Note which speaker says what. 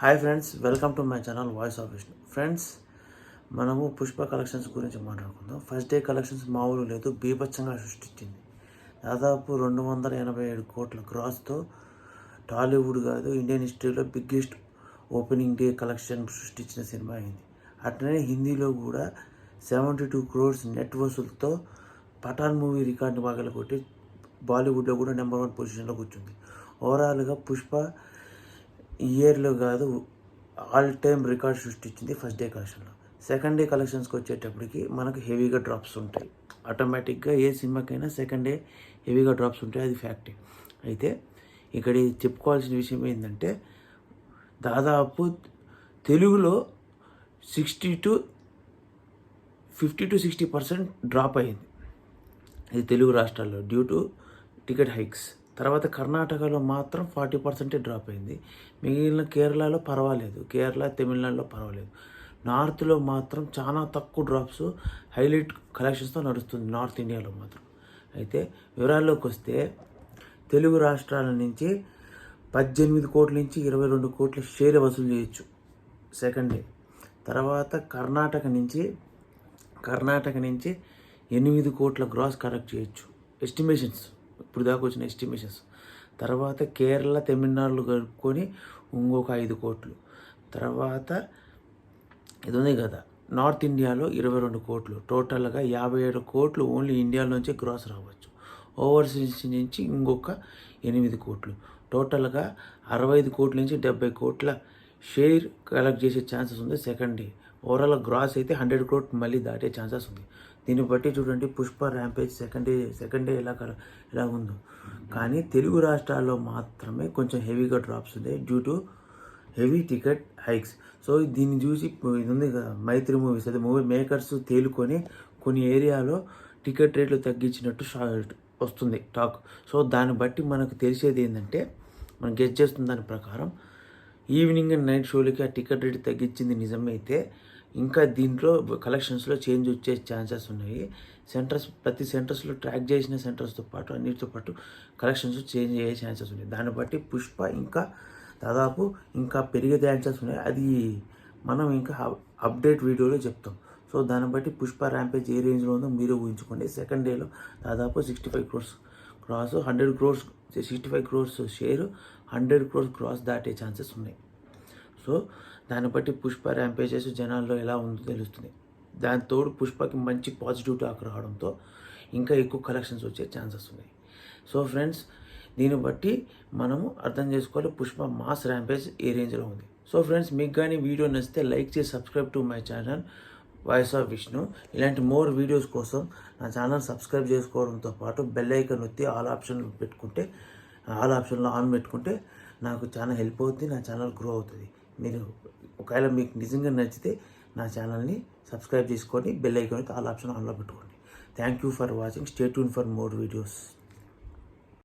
Speaker 1: Hi friends, welcome to my channel voice of Vishnu. Friends, మనము Pushpa collections గురించి మాట్లాడుకుందాం. First day collections మామూలు లేదు, బీభత్సంగా సృష్టించింది. దాదాపు 287 కోట్ల గ్రాస్తో టాలీవుడ్ కాదు ఇండియన్ హిస్టరీలో బిగ్గెస్ట్ ఓపెనింగ్ డే కలెక్షన్ సృష్టించిన సినిమా అయింది. అట్లనే హిందీలో కూడా 72 crores నెట్ వసూలుతో పఠాన్ మూవీ రికార్డుని బాగా కొట్టి బాలీవుడ్లో కూడా నెంబర్ 1 పొజిషన్లో కూర్చుంది. ఓవరాల్గా పుష్ప ఇయర్లో కాదు ఆల్ టైమ్ రికార్డ్ సృష్టించింది ఫస్ట్ డే కలెక్షన్లో. సెకండ్ డే కలెక్షన్స్కి వచ్చేటప్పటికి మనకు హెవీగా డ్రాప్స్ ఉంటాయి. ఆటోమేటిక్గా ఏ సినిమాకైనా సెకండ్ డే హెవీగా డ్రాప్స్ ఉంటాయి, అది ఫ్యాక్టే. అయితే ఇక్కడ చెప్పుకోవాల్సిన విషయం ఏంటంటే, దాదాపు తెలుగులో 50-60% డ్రాప్ అయింది. ఇది తెలుగు రాష్ట్రాల్లో డ్యూ టు టికెట్ హైక్స్. తర్వాత కర్ణాటకలో మాత్రం 40% డ్రాప్ అయింది. మిగిలిన కేరళలో పర్వాలేదు, కేరళ తమిళనాడులో పర్వాలేదు. నార్త్లో మాత్రం చాలా తక్కువ డ్రాప్స్, హైలైట్ కలెక్షన్స్తో నడుస్తుంది నార్త్ ఇండియాలో మాత్రం. అయితే వివరాల్లోకి వస్తే, తెలుగు రాష్ట్రాల నుంచి 18 కోట్ల నుంచి 22 కోట్ల షేర్ వసూలు చేయొచ్చు సెకండ్ డే. తర్వాత కర్ణాటక నుంచి 8 కోట్ల గ్రాస్ కలెక్ట్ చేయొచ్చు, ఎస్టిమేషన్స్ ఇప్పుడు దాకా వచ్చిన ఎస్టిమేషన్స్. తర్వాత కేరళ తమిళనాడులో కలుపుకొని ఇంకొక 5 కోట్లు. తర్వాత ఇది ఉంది కదా, నార్త్ ఇండియాలో 22 కోట్లు. టోటల్గా 57 కోట్లు ఓన్లీ ఇండియాలోంచి గ్రాస్ రావచ్చు. ఓవర్సీస్ నుంచి ఇంకొక 8 కోట్లు. టోటల్గా 65 కోట్ల నుంచి 70 కోట్ల షేర్ కలెక్ట్ చేసే ఛాన్సెస్ ఉంది సెకండ్ డే. ఓవరాల్ గ్రాస్ అయితే 100 crores మళ్ళీ దాటే ఛాన్సెస్ ఉంది. దీన్ని బట్టి చూడండి పుష్ప ర్యాంపేజ్ సెకండ్ డే ఎలా ఉందో. కానీ తెలుగు రాష్ట్రాల్లో మాత్రమే కొంచెం హెవీగా డ్రాప్స్ ఉన్నాయి due to heavy ticket hikes. So దీన్ని చూసి ఇది ఉంది కదా మైత్రి మూవీస్, అది మూవీ మేకర్స్ తేలుకొని కొన్ని ఏరియాలో టికెట్ రేట్లు తగ్గించినట్టు వస్తుంది టాక్. సో దాన్ని బట్టి మనకు తెలిసేది ఏంటంటే, మనం గెస్ చేస్తున్న దాని ప్రకారం ఈవినింగ్ అండ్ నైట్ షోలకి ఆ టికెట్ రేట్ తగ్గించింది నిజమైతే ఇంకా దీంట్లో కలెక్షన్స్లో చేంజ్ వచ్చే ఛాన్సెస్ ఉన్నాయి. ప్రతి సెంటర్స్లో ట్రాక్ చేసిన సెంటర్స్తో పాటు అన్నిటితో పాటు కలెక్షన్స్ చేంజ్ అయ్యే ఛాన్సెస్ ఉన్నాయి. దాన్ని బట్టి పుష్ప దాదాపు ఇంకా పెరిగే ఛాన్సెస్ ఉన్నాయి. అది మనం ఇంకా అప్డేట్ వీడియోలో చెప్తాం. సో దాన్ని బట్టి పుష్ప ర్యాంపేజ్ ఏ రేంజ్లో ఉందో మీరు ఊహించుకోండి. సెకండ్ డేలో దాదాపు 65 crores cross, 100 crores 65 crores share, 100 crores cross దాటే ఛాన్సెస్ ఉన్నాయి. సో దాన్ని బట్టి పుష్ప ర్యాంపేజెస్ జనాల్లో ఎలా ఉందో తెలుస్తుంది. దానితోడు పుష్పకి మంచి పాజిటివ్ టాక్ రావడంతో ఇంకా ఎక్కువ కలెక్షన్స్ వచ్చే ఛాన్సెస్ ఉన్నాయి. సో ఫ్రెండ్స్, దీన్ని బట్టి మనము అర్థం చేసుకోవాలి పుష్ప మాస్ ర్యాంపేజ్ ఏ రేంజ్లో ఉంది. సో ఫ్రెండ్స్, మీకు కానీ వీడియో నచ్చితే లైక్ చేసి subscribe to my channel voice of Vishnu. ఇలాంటి మోర్ వీడియోస్ కోసం నా ఛానల్ సబ్స్క్రైబ్ చేసుకోవడంతో పాటు బెల్ ఐకాన్ నొత్తి ఆల్ ఆప్షన్లో ఆన్ పెట్టుకుంటే నాకు చాలా హెల్ప్ అవుతుంది, నా ఛానల్ గ్రో అవుతుంది. మీరు ఒకవేళ మీకు నిజంగా నచ్చితే నా ఛానల్ని సబ్స్క్రైబ్ చేసుకొని బెల్ ఐకాన్ అయితే ఆల్ ఆప్షన్ ఆన్లో పెట్టుకోండి. Thank you for watching. Stay tune for more videos.